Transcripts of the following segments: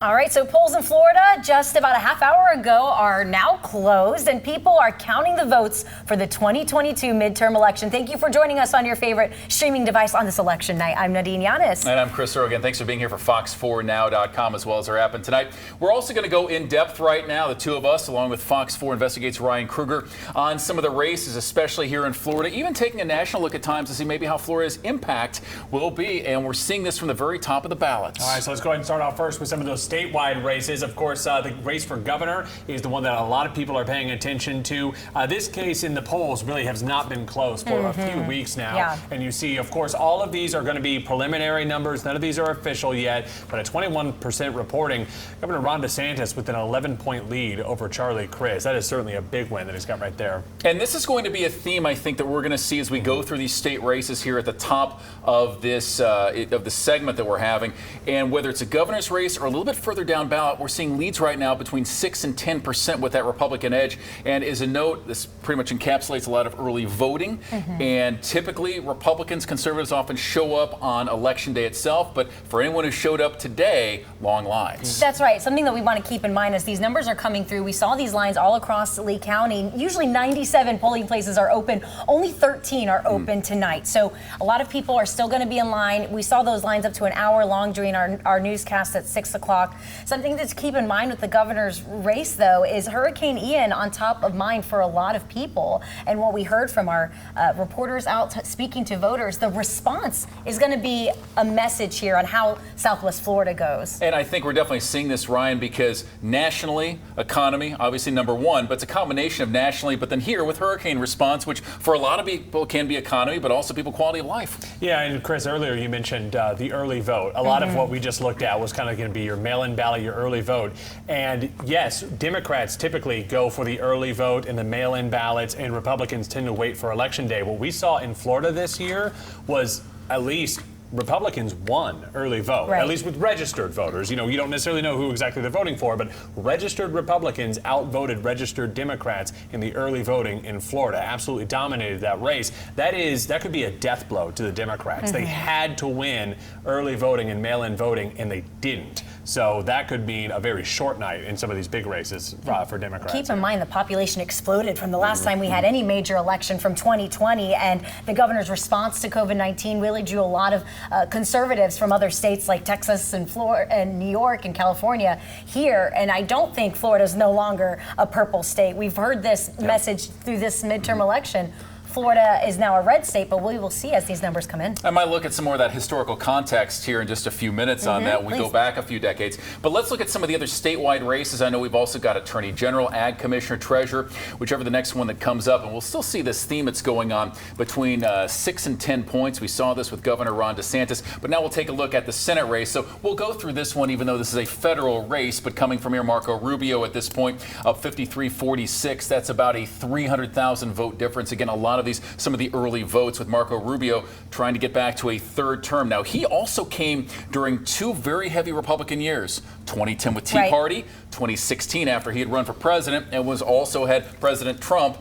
All right, so polls in Florida just about a half hour ago are now closed, and people are counting the votes for the 2022 midterm election. Thank you for joining us on your favorite streaming device on this election night. I'm Nadine Yanis. And I'm Chris Rogan. Thanks for being here for Fox4Now.com as well as our app. And tonight, we're also going to go in depth right now, the two of us, along with Fox 4 Investigates Ryan Kruger, on some of the races, especially here in Florida, even taking a national look at times to see maybe how Florida's impact will be. And we're seeing this from the very top of the ballots. All right, so let's go ahead and start off first with some of those statewide races. Of course, the race for governor is the one that a lot of people are paying attention to. This case in the polls really has not been close for a few weeks now. Yeah. And you see, of course, all of these are going to be preliminary numbers. None of these are official yet. But at 21% reporting, Governor Ron DeSantis with an 11-point lead over Charlie Crist. That is certainly a big win that he's got right there. And this is going to be a theme, I think, that we're going to see as we go through these state races here at the top of this of the segment that we're having. And whether it's a governor's race or a little bit further down ballot, we're seeing leads right now between 6 and 10% with that Republican edge. And as a note, this pretty much encapsulates a lot of early voting. And typically, Republicans, conservatives often show up on election day itself. But for anyone who showed up today, long lines. That's right. Something that we want to keep in mind as these numbers are coming through. We saw these lines all across Lee County. Usually 97 polling places are open. Only 13 are open tonight. So a lot of people are still going to be in line. We saw those lines up to an hour long during our newscast at 6 o'clock. Something to keep in mind with the governor's race, though, is Hurricane Ian on top of mind for a lot of people. And what we heard from our reporters out speaking to voters, the response is going to be a message here on how Southwest Florida goes. And I think we're definitely seeing this, Ryan, because nationally, economy, obviously number one, but it's a combination of nationally, but then here with hurricane response, which for a lot of people can be economy, but also people quality of life. Yeah, and Chris, earlier you mentioned the early vote. A lot of what we just looked at was kind of going to be your mail-in ballot, your early vote. And yes, Democrats typically go for the early vote and the mail-in ballots, and Republicans tend to wait for Election Day. What we saw in Florida this year was at least Republicans won early vote, right, at least with registered voters. You know, you don't necessarily know who exactly they're voting for, but registered Republicans outvoted registered Democrats in the early voting in Florida, absolutely dominated that race. That could be a death blow to the Democrats. They had to win early voting and mail-in voting, and they didn't. So that could mean a very short night in some of these big races for Democrats. Keep in mind the population exploded from the last time we had any major election from 2020, and the governor's response to COVID-19 really drew a lot of conservatives from other states like Texas and Florida and New York and California here. And I don't think Florida is no longer a purple state. We've heard this message through this midterm election. Florida is now a red state, but we will see as these numbers come in. I might look at some more of that historical context here in just a few minutes on that. We go back a few decades. But let's look at some of the other statewide races. I know we've also got Attorney General, Ag Commissioner, Treasurer, whichever the next one that comes up. And we'll still see this theme that's going on between 6 and 10 points. We saw this with Governor Ron DeSantis. But now we'll take a look at the Senate race. So we'll go through this one, even though this is a federal race. But coming from here, Marco Rubio at this point, up 53-46. That's about a 300,000 vote difference. Again, a lot of some of the early votes with Marco Rubio trying to get back to a third term. Now, he also came during two very heavy Republican years, 2010 with Tea Party, 2016 after he had run for president, and was also had President Trump,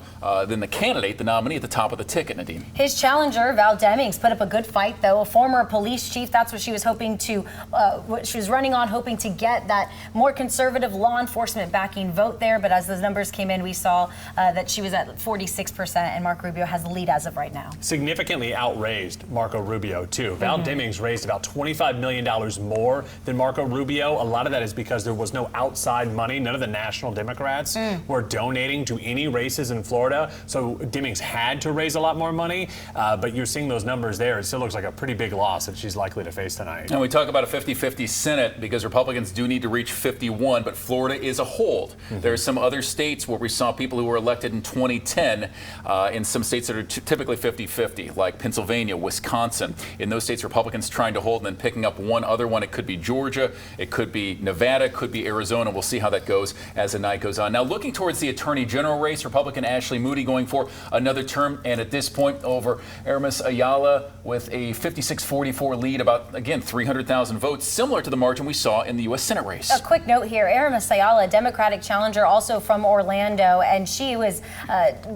then the candidate, the nominee at the top of the ticket, Nadine. His challenger, Val Demings, put up a good fight, though. A former police chief, that's what she was hoping to, what she was running on, hoping to get that more conservative law enforcement backing vote there. But as those numbers came in, we saw that she was at 46%, and Marco Rubio has the lead as of right now. Significantly outraised Marco Rubio, too. Val Demings raised about $25 million more than Marco Rubio. A lot of that is because there was no outside money. None of the national Democrats were donating to any races in Florida. So Demings had to raise a lot more money. But you're seeing those numbers there. It still looks like a pretty big loss that she's likely to face tonight. And we talk about a 50-50 Senate because Republicans do need to reach 51, but Florida is a hold. There are some other states where we saw people who were elected in 2010 in some states that are typically 50-50, like Pennsylvania, Wisconsin. In those states, Republicans trying to hold and then picking up one other one. It could be Georgia, it could be Nevada, it could be Arizona. We'll see how that goes as the night goes on. Now, looking towards the Attorney General race, Republican Ashley Moody going for another term, and at this point over Aramis Ayala with a 56-44 lead, about, again, 300,000 votes, similar to the margin we saw in the U.S. Senate race. A quick note here, Aramis Ayala, a Democratic challenger, also from Orlando, and she was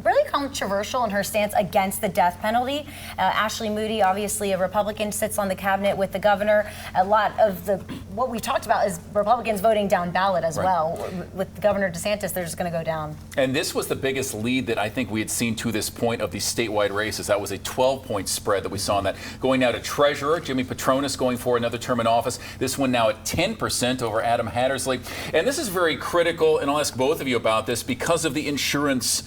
really controversial in her stance against the death penalty. Ashley Moody, obviously a Republican, sits on the cabinet with the governor. A lot of what we talked about is Republicans voting down ballot as well. With Governor DeSantis, they're just going to go down. And this was the biggest lead that I think we had seen to this point of these statewide races. That was a 12-point spread that we saw in that. Going now to Treasurer, Jimmy Patronis going for another term in office. This one now at 10% over Adam Hattersley. And this is very critical, and I'll ask both of you about this because of the insurance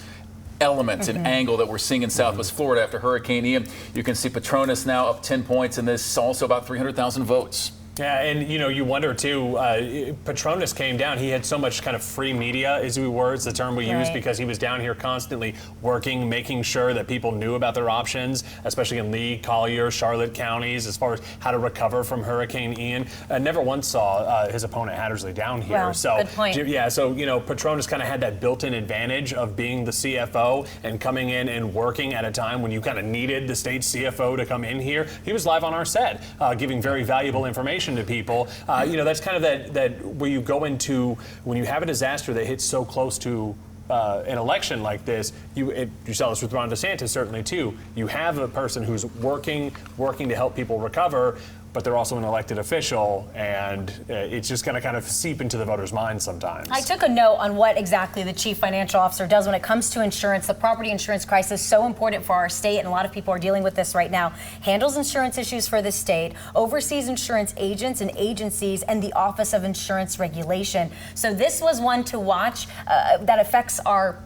element and angle that we're seeing in Southwest Florida after Hurricane Ian. You can see Patronis now up 10 points, and this also about 300,000 votes. Yeah, and you wonder too, Patronis came down. He had so much kind of free media, is the term we use, because he was down here constantly working, making sure that people knew about their options, especially in Lee, Collier, Charlotte counties, as far as how to recover from Hurricane Ian. Never once saw his opponent Hattersley down here. Wow, so good point. yeah, so Patronis kind of had that built-in advantage of being the CFO and coming in and working at a time when you kind of needed the state CFO to come in here. He was live on our set, giving very valuable information to people. That's kind of that where you go into when you have a disaster that hits so close to an election like this. You saw this with Ron DeSantis certainly too. You have a person who's working to help people recover, but they're also an elected official, and it's just going to kind of seep into the voters' minds sometimes. I took a note on what exactly the chief financial officer does when it comes to insurance. The property insurance crisis is so important for our state, and a lot of people are dealing with this right now. Handles insurance issues for the state, oversees insurance agents and agencies, and the Office of Insurance Regulation. So this was one to watch that affects our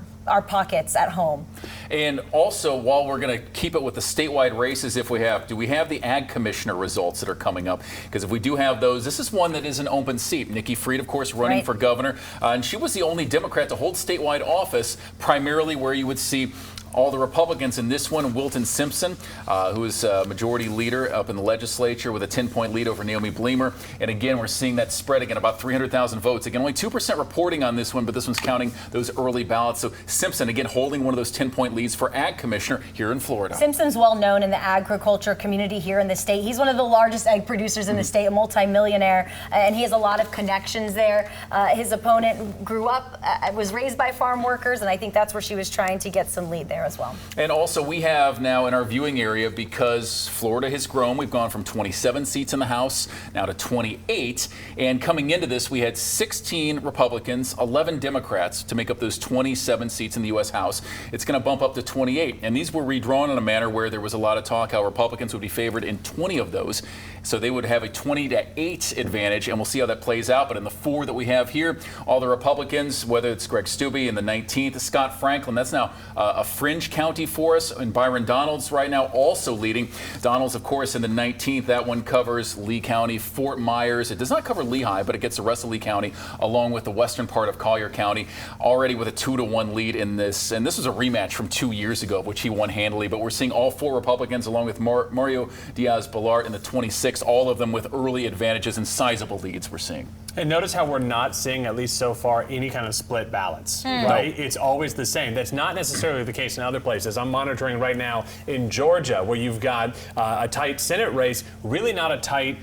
pockets at home. And also, while we're going to keep it with the statewide races, do we have the ag commissioner results that are coming up? Because if we do have those, this is one that is an open seat. Nikki Fried, of course, running for governor, and she was the only Democrat to hold statewide office, primarily where you would see all the Republicans in this one. Wilton Simpson, who is majority leader up in the legislature with a 10-point lead over Naomi Bleemer. And again, we're seeing that spread again, about 300,000 votes. Again, only 2% reporting on this one, but this one's counting those early ballots. So Simpson, again, holding one of those 10-point leads for ag commissioner here in Florida. Simpson's well known in the agriculture community here in the state. He's one of the largest egg producers in the state, a multimillionaire, and he has a lot of connections there. His opponent grew up, was raised by farm workers, and I think that's where she was trying to get some lead there as well. And also we have now in our viewing area, because Florida has grown, we've gone from 27 seats in the House now to 28. And coming into this, we had 16 Republicans, 11 Democrats to make up those 27 seats in the U.S. House. It's going to bump up to 28. And these were redrawn in a manner where there was a lot of talk how Republicans would be favored in 20 of those. So they would have a 20-8 advantage, and we'll see how that plays out. But in the 4 that we have here, all the Republicans, whether it's Greg Stubbe in the 19th, Scott Franklin, that's now a fringe county for us, and Byron Donalds right now also leading. Donalds, of course, in the 19th. That one covers Lee County, Fort Myers. It does not cover Lehigh, but it gets the rest of Lee County, along with the western part of Collier County, already with a 2-1 lead in this. And this was a rematch from 2 years ago, which he won handily. But we're seeing all 4 Republicans, along with Mario Diaz-Balart in the 26th, all of them with early advantages and sizable leads we're seeing. And notice how we're not seeing, at least so far, any kind of split ballots, right? It's always the same. That's not necessarily the case in other places. I'm monitoring right now in Georgia, where you've got a tight Senate race, really not a tight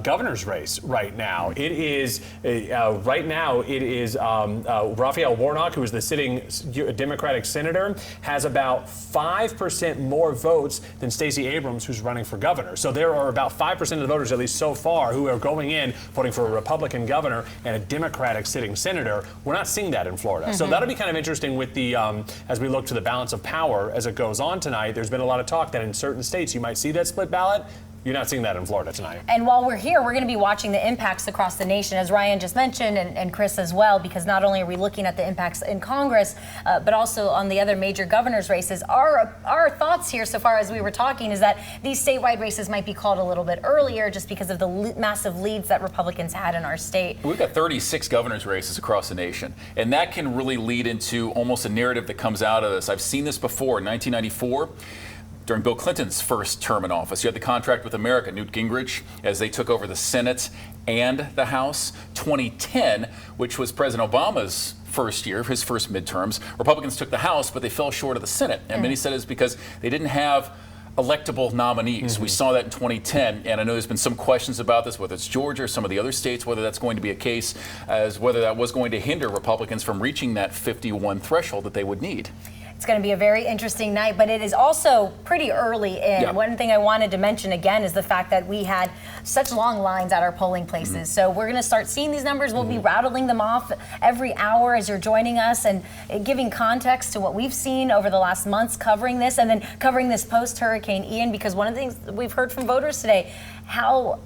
governor's race right now. It is, Raphael Warnock, who is the sitting Democratic senator, has about 5% more votes than Stacey Abrams, who's running for governor. So there are about 5% of the voters, at least so far, who are going in voting for a Republican governor and a Democratic sitting senator. We're not seeing that in Florida. So that'll be kind of interesting with the as we look to the balance of power as it goes on tonight. There's been a lot of talk that in certain states you might see that split ballot. You're not seeing that in Florida tonight. And while we're here, we're going to be watching the impacts across the nation, as Ryan just mentioned, and Chris as well, because not only are we looking at the impacts in Congress, but also on the other major governor's races. Our thoughts here so far as we were talking is that these statewide races might be called a little bit earlier just because of the massive leads that Republicans had in our state. We've got 36 governor's races across the nation, and that can really lead into almost a narrative that comes out of this. I've seen this before in 1994. During Bill Clinton's first term in office, you had the contract with America, Newt Gingrich, as they took over the Senate and the House. 2010, which was President Obama's first year, his first midterms, Republicans took the House, but they fell short of the Senate. And many said it's because they didn't have electable nominees. We saw that in 2010, and I know there's been some questions about this, whether it's Georgia or some of the other states, whether that's going to be a case, as whether that was going to hinder Republicans from reaching that 51 threshold that they would need. It's going to be a very interesting night, but it is also pretty early in. Yeah. One thing I wanted to mention again is the fact that we had such long lines at our polling places. So we're going to start seeing these numbers. We'll be rattling them off every hour as you're joining us and giving context to what we've seen over the last months covering this, and then covering this post-Hurricane Ian, because one of the things that we've heard from voters today, how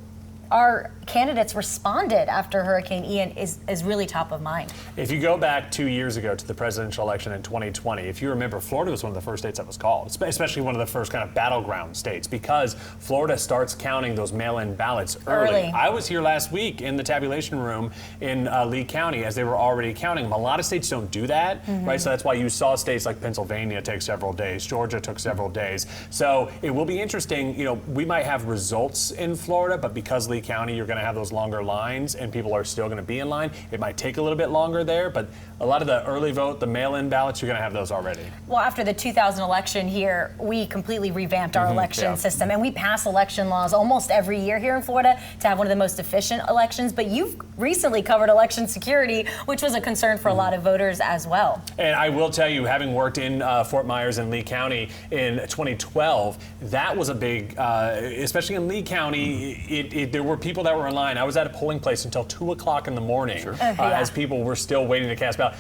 our candidates responded after Hurricane Ian is really top of mind. If you go back 2 years ago to the presidential election in 2020, if you remember, Florida was one of the first states that was called, especially one of the first kind of battleground states, because Florida starts counting those mail-in ballots early. I was here last week in the tabulation room in Lee County as they were already counting them. A lot of states don't do that, right? So that's why you saw states like Pennsylvania take several days, Georgia took several days. So it will be interesting. You know, we might have results in Florida, but because Lee County, you're going to have those longer lines and people are still going to be in line. It might take a little bit longer there, but a lot of the early vote, the mail-in ballots, you're going to have those already. Well, after the 2000 election here, we completely revamped our election system, and we pass election laws almost every year here in Florida to have one of the most efficient elections. But you've recently covered election security, which was a concern for a lot of voters as well. And I will tell you, having worked in Fort Myers and Lee County in 2012, that was a big, especially in Lee County, there were people that were in line. I was at a polling place until 2 o'clock in the morning as people were still waiting to cast ballots.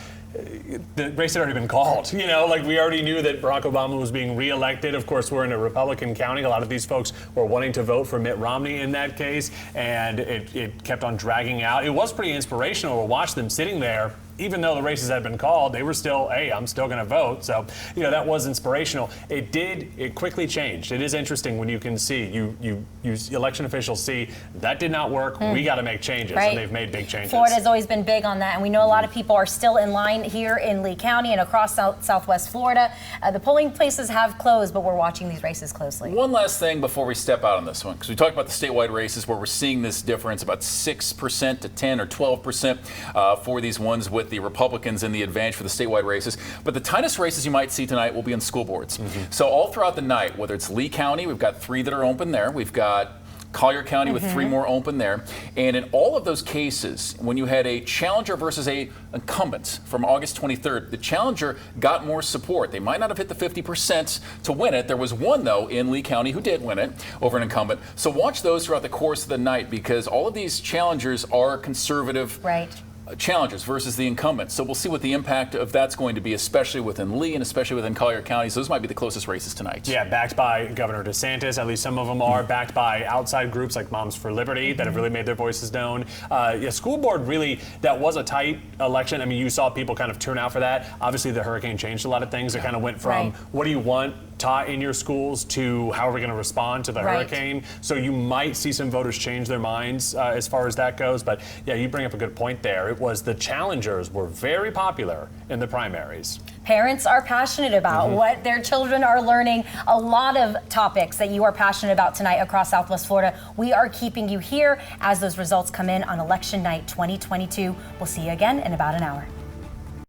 The race had already been called. You know, like we already knew that Barack Obama was being reelected. Of course, we're in a Republican county. A lot of these folks were wanting to vote for Mitt Romney in that case, and it kept on dragging out. It was pretty inspirational to watch them sitting there. Even though the races had been called, they were still, hey, I'm still going to vote. So, you know, that was inspirational. It quickly changed. It is interesting when you can see, you election officials see that did not work. We got to make changes, and they've made big changes. Florida's always been big on that, and we know a lot of people are still in line here in Lee County and across Southwest Florida. The polling places have closed, but we're watching these races closely. One last thing before we step out on this one, because we talked about the statewide races where we're seeing this difference about 6% to 10 or 12% for these ones with the Republicans in the advantage for the statewide races. But the tightest races you might see tonight will be in school boards. So all throughout the night, whether it's Lee County, we've got 3 that are open there. We've got Collier County with 3 more open there. And in all of those cases, when you had a challenger versus a incumbent from August 23rd, the challenger got more support. They might not have hit the 50% to win it. There was one, though, in Lee County who did win it over an incumbent. So watch those throughout the course of the night, because all of these challengers are conservative challengers versus the incumbents. So we'll see what the impact of that's going to be, especially within Lee and especially within Collier County. So those might be the closest races tonight. Yeah, backed by Governor DeSantis, at least some of them are, backed by outside groups like Moms for Liberty that have really made their voices known. School board, really, that was a tight election. I mean, you saw people kind of turn out for that. Obviously, the hurricane changed a lot of things. It kind of went from what do you want taught in your schools to how are we going to respond to the hurricane. So you might see some voters change their minds as far as that goes. But yeah, you bring up a good point there. It was the challengers were very popular in the primaries. Parents are passionate about what their children are learning. A lot of topics that you are passionate about tonight across Southwest Florida. We are keeping you here as those results come in on election night 2022. We'll see you again in about an hour.